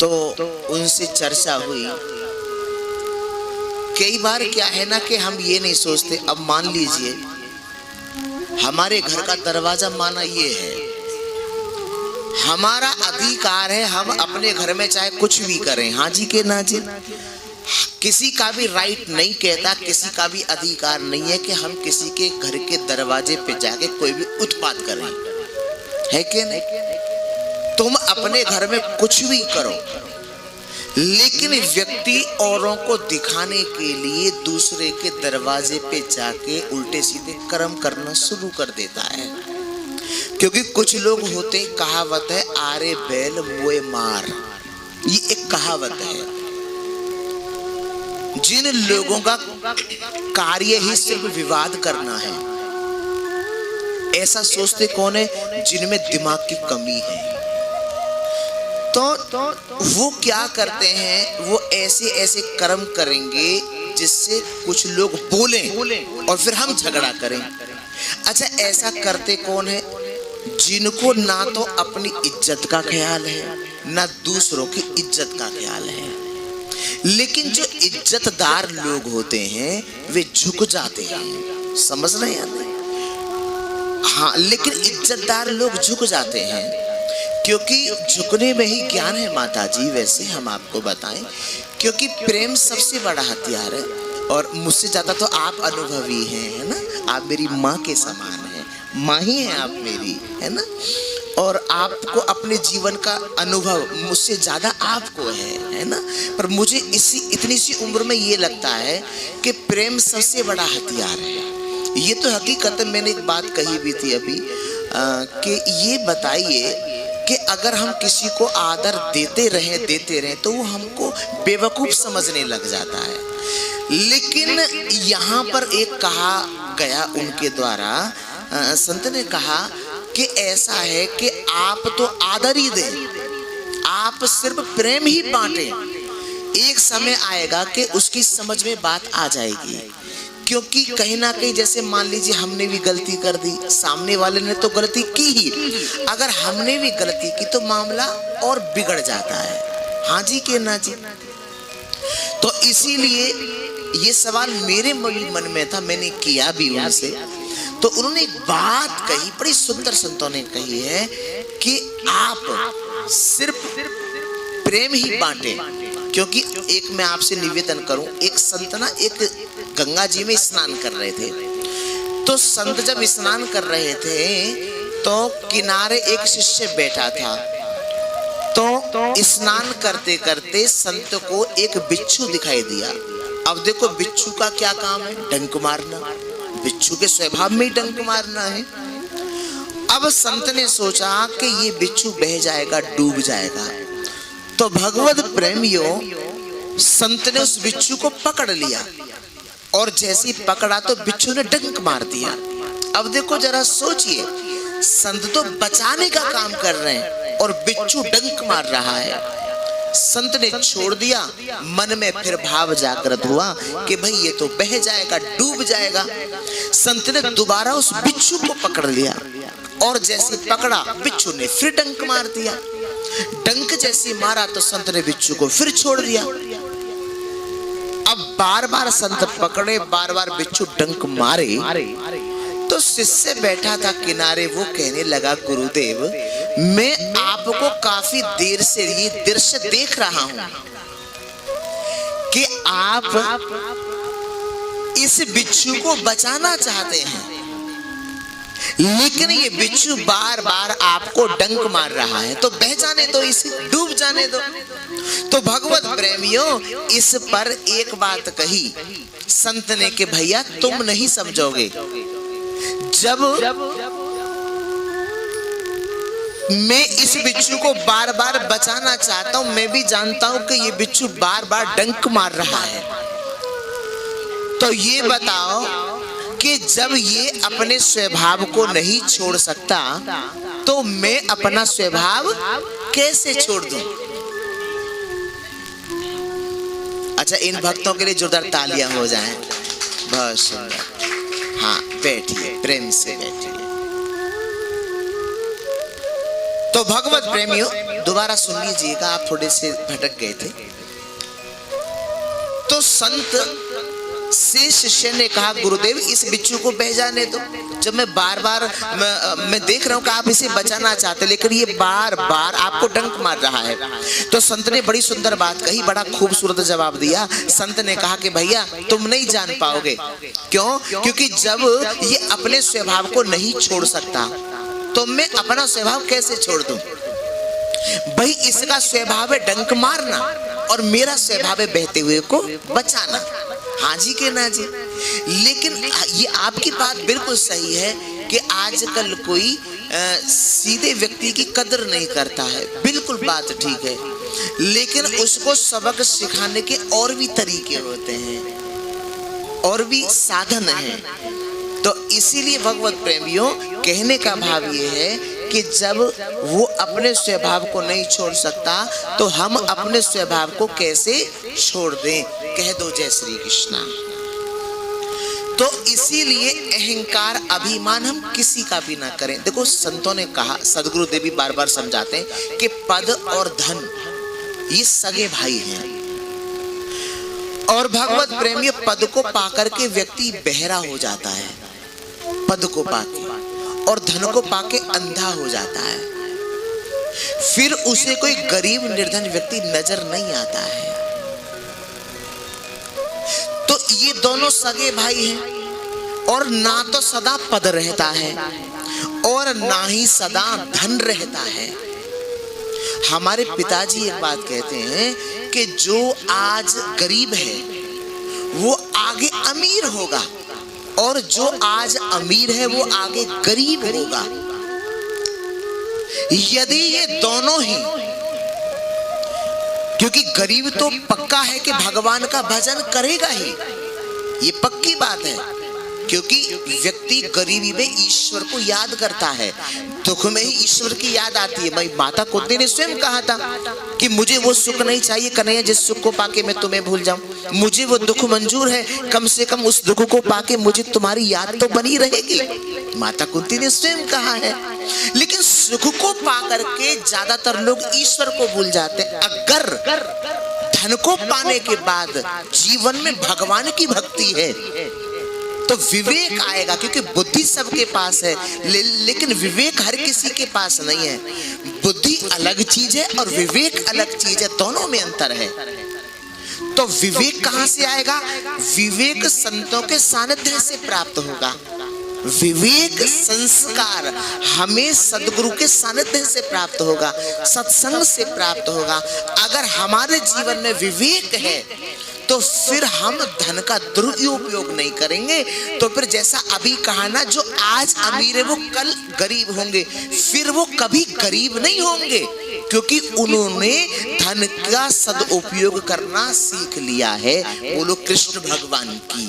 तो उनसे चर्चा हुई। कई बार क्या है ना कि हम ये नहीं सोचते, अब मान लीजिए हमारे घर का दरवाजा माना ये है, हमारा अधिकार है, हम अपने घर में चाहे कुछ भी करें, हाँ जी के ना जी, किसी का भी राइट नहीं कहता, किसी का भी अधिकार नहीं है कि हम किसी के घर के दरवाजे पे जाके कोई भी उत्पात करें, है कि नहीं? तुम अपने घर में कुछ भी करो, लेकिन व्यक्ति औरों को दिखाने के लिए दूसरे के दरवाजे पे जाके उल्टे सीधे कर्म करना शुरू कर देता है। क्योंकि कुछ लोग होते, कहावत है आरे बैल मुए मार, ये एक कहावत है। जिन लोगों का कार्य ही सिर्फ विवाद करना है, ऐसा सोचते कौन है? जिनमें दिमाग की कमी है। तो वो क्या करते हैं, वो ऐसे ऐसे कर्म करेंगे जिससे कुछ लोग बोलें और फिर हम झगड़ा करें। अच्छा, ऐसा करते कौन है? जिनको ना तो अपनी इज्जत का ख्याल है, ना दूसरों की इज्जत का ख्याल है। लेकिन जो इज्जतदार लोग होते हैं वे झुक जाते हैं, समझ रहे हैं? हाँ, लेकिन इज्जतदार लोग झुक जाते हैं क्योंकि झुकने में ही ज्ञान है माता जी। वैसे हम आपको बताएं, क्योंकि प्रेम सबसे बड़ा हथियार है, और मुझसे ज्यादा तो आप अनुभवी हैं, है ना? आप मेरी माँ के समान हैं, माँ ही हैं आप मेरी, है ना? और आपको अपने जीवन का अनुभव मुझसे ज्यादा आपको है ना? पर मुझे इतनी सी उम्र में ये लगता है कि प्रेम सबसे बड़ा हथियार है। ये तो हकीकत है। मैंने एक बात कही भी थी अभी कि ये बताइए कि अगर हम किसी को आदर देते रहें तो वो हमको बेवकूफ समझने लग जाता है। लेकिन यहाँ पर एक कहा गया उनके द्वारा, संत ने कहा कि ऐसा है कि आप तो आदर ही दें, आप सिर्फ प्रेम ही बांटें। एक समय आएगा कि उसकी समझ में बात आ जाएगी। क्योंकि कहीं ना कहीं जैसे मान लीजिए हमने भी गलती कर दी, सामने वाले ने तो गलती की ही, अगर हमने भी गलती की तो मामला और बिगड़ जाता है। हाँ जी के ना जी? तो इसीलिए ये सवाल मेरे मन में था, मैंने किया भी उनसे। तो उन्होंने एक बात कही, बड़ी सुंदर संतों ने कही है कि आप सिर्फ प्रेम ही बांटे। क्योंकि एक मैं आपसे निवेदन करूं, एक संत ना एक गंगा जी में स्नान कर रहे थे। तो संत जब स्नान कर रहे थे तो किनारे एक शिष्य बैठा था। तो स्नान करते करते संत को एक बिच्छू दिखाई दिया। अब देखो, बिच्छू का क्या काम है? डंक मारना। बिच्छू के स्वभाव में ही डंक मारना है। अब संत ने सोचा कि ये बिच्छू बह जाएगा, डूब जाएगा। तो भगवत प्रेमियों, संत ने उस बिच्छू को पकड़ लिया, और जैसे ही पकड़ा तो बिच्छू ने डंक मार दिया। अब देखो जरा सोचिए, संत तो बचाने का काम कर रहे हैं और बिच्छू डंक मार रहा है। संत ने छोड़ दिया, मन में फिर भाव जागृत हुआ कि भाई ये तो बह जाएगा, डूब जाएगा। संत ने दोबारा उस बिच्छू को पकड़ लिया, और जैसे पकड़ा बिच्छू ने फिर डंक मार दिया। डंक जैसे मारा तो संत ने बिच्छू को फिर छोड़ दिया। अब बार बार संत पकड़े, बार बार बिच्छू डंक मारे। तो शिष्य बैठा था किनारे, वो कहने लगा, गुरुदेव मैं आपको काफी देर से ये दृश्य देख रहा हूं कि आप इस बिच्छू को बचाना चाहते हैं, लेकिन ये बिच्छू बार बार आपको डंक मार रहा है, तो बह जाने दो, इसे डूब जाने दो। तो भगवत प्रेमियों, इस पर एक बात कही संत ने कि भैया तुम नहीं समझोगे, जब मैं इस बिच्छू को बार बार बचाना चाहता हूं, मैं भी जानता हूं कि ये बिच्छू बार बार डंक मार रहा है। तो ये बताओ कि जब ये अपने स्वभाव को नहीं छोड़ सकता तो मैं अपना स्वभाव कैसे छोड़ दूं? अच्छा, इन भक्तों के लिए जोरदार तालियां हो जाएं। बहुत सुंदर। हाँ, बैठिए, प्रेम से बैठिए। तो भगवत प्रेमियों, दोबारा सुन लीजिएगा, आप थोड़े से भटक गए थे। तो संत से शिष्य ने कहा, गुरुदेव इस बिच्छू को बह जाने दो। जब मैं बार बार मैं देख रहा हूं कि आप इसे बचाना चाहते, लेकिन ये बार बार आपको डंक मार रहा है। तो संत ने बड़ी सुंदर बात कही, बड़ा खूबसूरत जवाब दिया। संत ने कहा कि भैया तुम नहीं जान पाओगे। क्यों? क्योंकि जब ये अपने स्वभाव को नहीं छोड़ सकता तो मैं अपना स्वभाव कैसे छोड़ दूं? भाई इसका स्वभाव है डंक मारना और मेरा स्वभाव है बहते हुए को बचाना। हाँ जी के ना जी। लेकिन ये आपकी बात बिल्कुल सही है कि आजकल कोई सीधे व्यक्ति की कदर नहीं करता है, बिल्कुल बात ठीक है। लेकिन उसको सबक सिखाने के और भी तरीके होते हैं और भी साधन हैं। तो इसीलिए भगवत प्रेमियों, कहने का भाव ये है कि जब वो अपने स्वभाव को नहीं छोड़ सकता तो हम अपने स्वभाव को कैसे छोड़ दें? कह दो जय श्री कृष्णा। तो इसीलिए अहंकार अभिमान हम किसी का भी ना करें। देखो संतों ने कहा, सदगुरु देव भी बार बार समझाते हैं कि पद और धन ये सगे भाई हैं। और भगवत प्रेमी पद को पाकर के व्यक्ति बहरा हो जाता है, पद को पाके, और धन को पाके अंधा हो जाता है। फिर उसे कोई गरीब निर्धन व्यक्ति नजर नहीं आता है। तो ये दोनों सगे भाई हैं और ना तो सदा पद रहता है और ना ही सदा धन रहता है। हमारे पिताजी एक बात कहते हैं कि जो आज गरीब है वो आगे अमीर होगा और जो आज अमीर है वो आगे गरीब होगा। यदि ये दोनों ही, क्योंकि गरीब तो पक्का है कि भगवान का भजन करेगा ही, ये पक्की बात है। क्योंकि व्यक्ति गरीबी में ईश्वर को याद करता है, दुख में ही ईश्वर की याद आती है। भाई माता कुंती ने स्वयं कहा था कि मुझे वो सुख नहीं चाहिए कन्हैया जिस सुख को पाके मैं तुम्हें भूल जाऊं, मुझे वो दुख मंजूर है, कम से कम उस दुख को पाके मुझे तुम्हारी याद तो बनी रहेगी। माता कुंती ने स्वयं कहा है। लेकिन सुख को पाकर के ज्यादातर लोग ईश्वर को भूल जाते हैं। अगर धन को पाने के बाद जीवन में भगवान की भक्ति है तो विवेक आएगा, क्योंकि बुद्धि सबके पास है लेकिन विवेक हर किसी के पास नहीं है। बुद्धि अलग चीज है और विवेक अलग चीज है, दोनों में अंतर है। तो विवेक कहां से आएगा? विवेक संतों के सानिध्य से प्राप्त होगा। विवेक संस्कार हमें सदगुरु के सानिध्य से प्राप्त होगा, सत्संग से प्राप्त होगा। अगर हमारे जीवन में विवेक है तो फिर हम धन का दुरुपयोग नहीं करेंगे। तो फिर जैसा अभी कहा ना, जो आज अमीर है वो कल गरीब होंगे, फिर वो कभी गरीब नहीं होंगे, क्योंकि उन्होंने धन का सदुपयोग करना सीख लिया है। बोलो कृष्ण भगवान की।